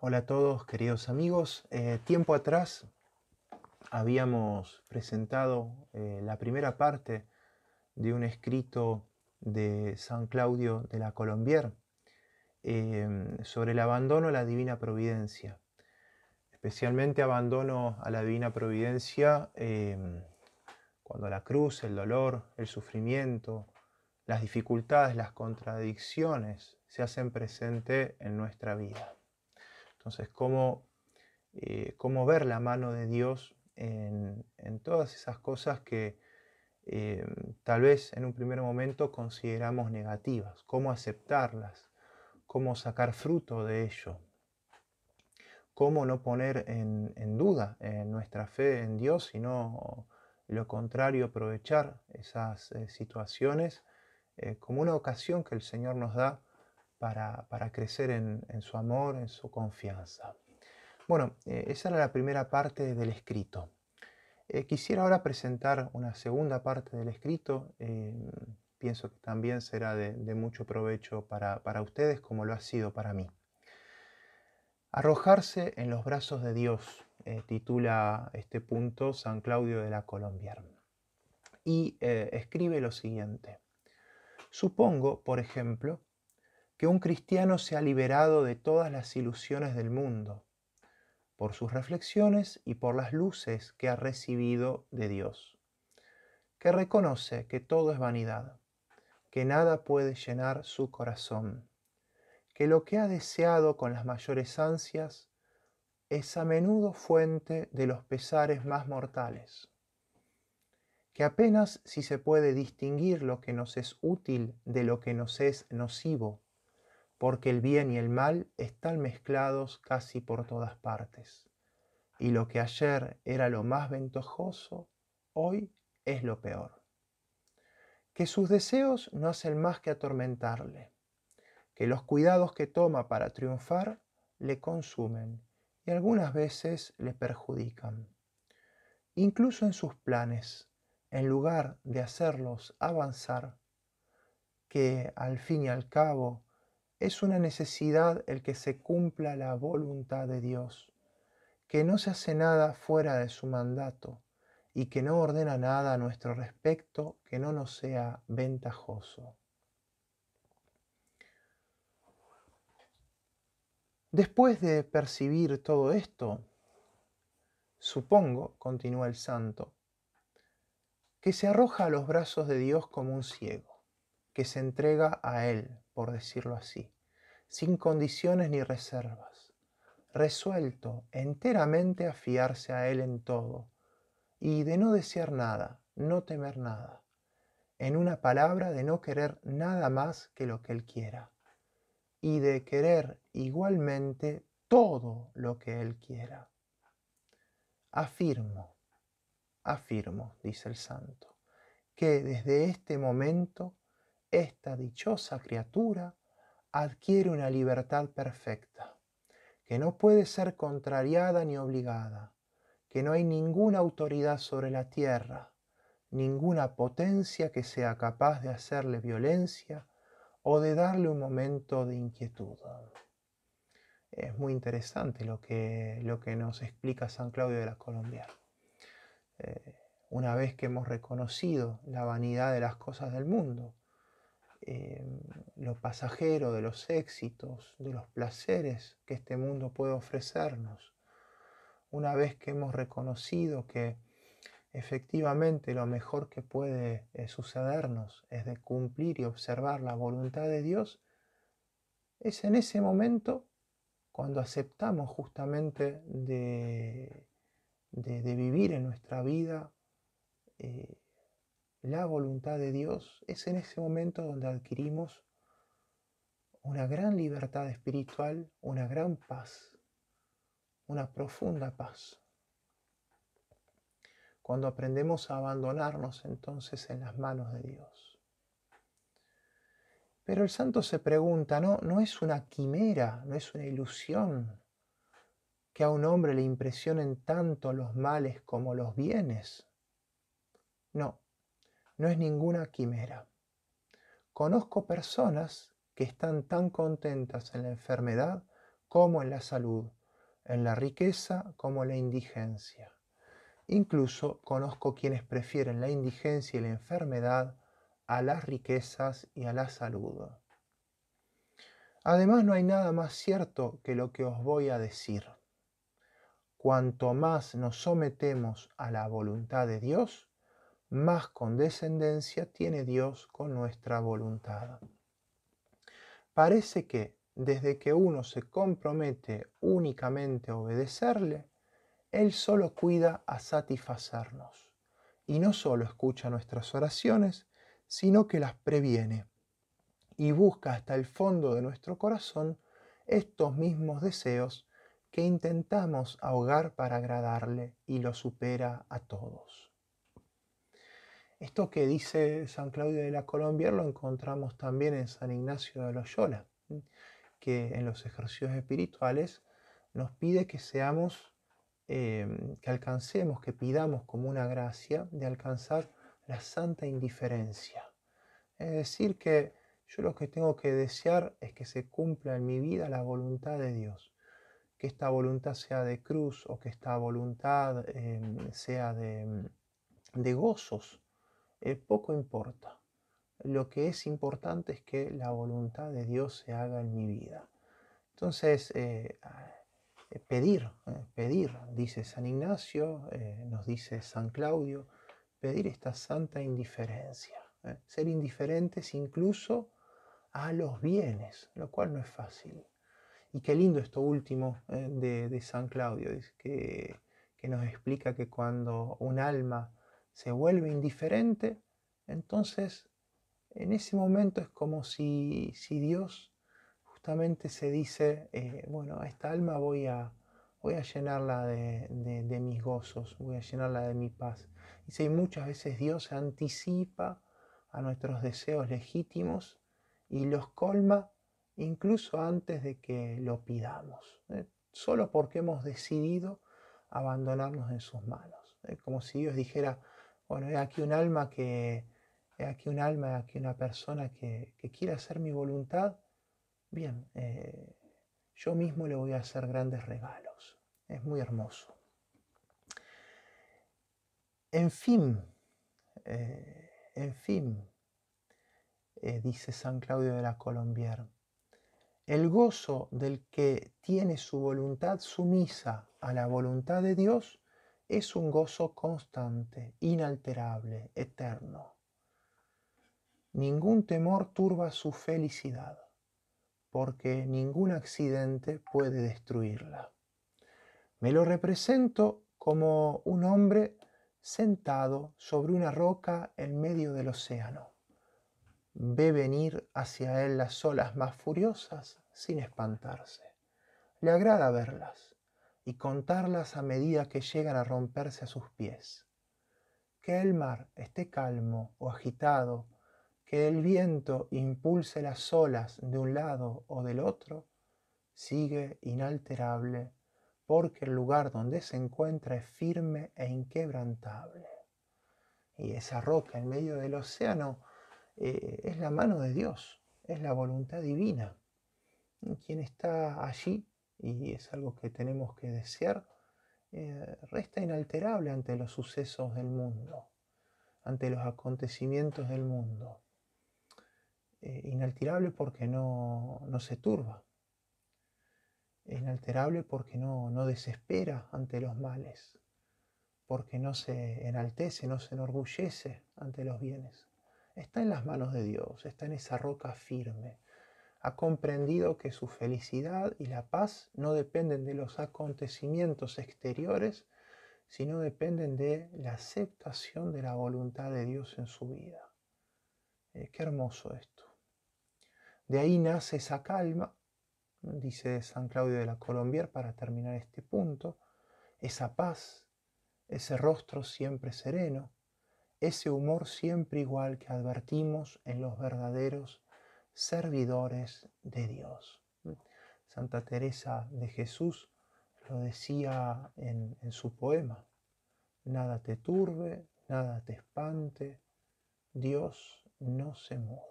Hola a todos, queridos amigos. Tiempo atrás habíamos presentado la primera parte de un escrito de San Claudio de la Colombière sobre el abandono a la divina providencia. Especialmente abandono a la divina providencia cuando la cruz, el dolor, el sufrimiento, las dificultades, las contradicciones se hacen presente en nuestra vida. Entonces, cómo ver la mano de Dios en todas esas cosas que tal vez en un primer momento consideramos negativas, cómo aceptarlas, cómo sacar fruto de ello, cómo no poner en duda nuestra fe en Dios, sino lo contrario, aprovechar esas situaciones como una ocasión que el Señor nos da para crecer en su amor, en su confianza. Bueno, esa era la primera parte del escrito. Quisiera ahora presentar una segunda parte del escrito. Pienso que también será de mucho provecho para ustedes, como lo ha sido para mí. Arrojarse en los brazos de Dios, titula este punto San Claudio de la Colombière. Y escribe lo siguiente. Supongo, por ejemplo, que un cristiano se ha liberado de todas las ilusiones del mundo, por sus reflexiones y por las luces que ha recibido de Dios, que reconoce que todo es vanidad, que nada puede llenar su corazón, que lo que ha deseado con las mayores ansias es a menudo fuente de los pesares más mortales, que apenas si se puede distinguir lo que nos es útil de lo que nos es nocivo, porque el bien y el mal están mezclados casi por todas partes. Y lo que ayer era lo más ventajoso, hoy es lo peor. Que sus deseos no hacen más que atormentarle, que los cuidados que toma para triunfar le consumen y algunas veces le perjudican. Incluso en sus planes, en lugar de hacerlos avanzar, que al fin y al cabo es una necesidad el que se cumpla la voluntad de Dios, que no se hace nada fuera de su mandato y que no ordena nada a nuestro respecto que no nos sea ventajoso. Después de percibir todo esto, supongo, continúa el santo, que se arroja a los brazos de Dios como un ciego, que se entrega a Él, por decirlo así, sin condiciones ni reservas, resuelto enteramente a fiarse a Él en todo, y de no desear nada, no temer nada, en una palabra de no querer nada más que lo que Él quiera, y de querer igualmente todo lo que Él quiera. Afirmo, dice el santo, que desde este momento esta dichosa criatura adquiere una libertad perfecta, que no puede ser contrariada ni obligada, que no hay ninguna autoridad sobre la tierra, ninguna potencia que sea capaz de hacerle violencia o de darle un momento de inquietud. Es muy interesante lo que nos explica San Claudio de la Colombière. Una vez que hemos reconocido la vanidad de las cosas del mundo, lo pasajero de los éxitos, de los placeres que este mundo puede ofrecernos, una vez que hemos reconocido que efectivamente lo mejor que puede sucedernos es de cumplir y observar la voluntad de Dios, es en ese momento cuando aceptamos justamente de vivir en nuestra vida la voluntad de Dios, es en ese momento donde adquirimos una gran libertad espiritual, una gran paz, una profunda paz. Cuando aprendemos a abandonarnos entonces en las manos de Dios. Pero el santo se pregunta, ¿no es una quimera, no es una ilusión que a un hombre le impresionen tanto los males como los bienes? No, no es ninguna quimera. Conozco personas que están tan contentas en la enfermedad como en la salud, en la riqueza como en la indigencia. Incluso conozco quienes prefieren la indigencia y la enfermedad a las riquezas y a la salud. Además, no hay nada más cierto que lo que os voy a decir. Cuanto más nos sometemos a la voluntad de Dios, más condescendencia tiene Dios con nuestra voluntad. Parece que desde que uno se compromete únicamente a obedecerle, Él solo cuida a satisfacernos, y no solo escucha nuestras oraciones, sino que las previene y busca hasta el fondo de nuestro corazón estos mismos deseos que intentamos ahogar para agradarle, y lo supera a todos. Esto que dice San Claudio de la Colombier lo encontramos también en San Ignacio de Loyola, que en los ejercicios espirituales nos pide que seamos, que alcancemos, que pidamos como una gracia de alcanzar la santa indiferencia. Es decir, que yo lo que tengo que desear es que se cumpla en mi vida la voluntad de Dios. Que esta voluntad sea de cruz o que esta voluntad sea de gozos, poco importa. Lo que es importante es que la voluntad de Dios se haga en mi vida. Entonces, pedir, dice San Ignacio, nos dice San Claudio, pedir esta santa indiferencia. Ser indiferentes incluso a los bienes, lo cual no es fácil. Y qué lindo esto último de San Claudio, que nos explica que cuando un alma se vuelve indiferente, entonces en ese momento es como si Dios justamente se dice, bueno, a esta alma voy a llenarla de mis gozos, voy a llenarla de mi paz. Y si muchas veces Dios se anticipa a nuestros deseos legítimos y los colma incluso antes de que lo pidamos, solo porque hemos decidido abandonarnos en sus manos. Como si Dios dijera, bueno, he aquí un alma he aquí un alma, he aquí una persona que quiere hacer mi voluntad. Bien, yo mismo le voy a hacer grandes regalos. Es muy hermoso. En fin, dice San Claudio de la Colombier, el gozo del que tiene su voluntad sumisa a la voluntad de Dios es un gozo constante, inalterable, eterno. Ningún temor turba su felicidad, porque ningún accidente puede destruirla. Me lo represento como un hombre sentado sobre una roca en medio del océano. Ve venir hacia él las olas más furiosas sin espantarse. Le agrada verlas y contarlas a medida que llegan a romperse a sus pies. Que el mar esté calmo o agitado, que el viento impulse las olas de un lado o del otro, sigue inalterable, porque el lugar donde se encuentra es firme e inquebrantable. Y esa roca en medio del océano es la mano de Dios, es la voluntad divina. Quien está allí, y es algo que tenemos que desear, resta inalterable ante los sucesos del mundo, ante los acontecimientos del mundo. Inalterable porque no se turba. Inalterable porque no desespera ante los males, porque no se enaltece, no se enorgullece ante los bienes. Está en las manos de Dios, está en esa roca firme. Ha comprendido que su felicidad y la paz no dependen de los acontecimientos exteriores, sino dependen de la aceptación de la voluntad de Dios en su vida. Qué hermoso esto. De ahí nace esa calma, dice San Claudio de la Colombier para terminar este punto, esa paz, ese rostro siempre sereno, ese humor siempre igual que advertimos en los verdaderos servidores de Dios. Santa Teresa de Jesús lo decía en su poema, nada te turbe, nada te espante, Dios no se muda.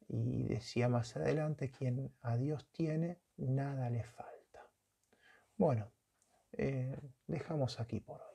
Y decía más adelante, quien a Dios tiene, nada le falta. Bueno, dejamos aquí por hoy.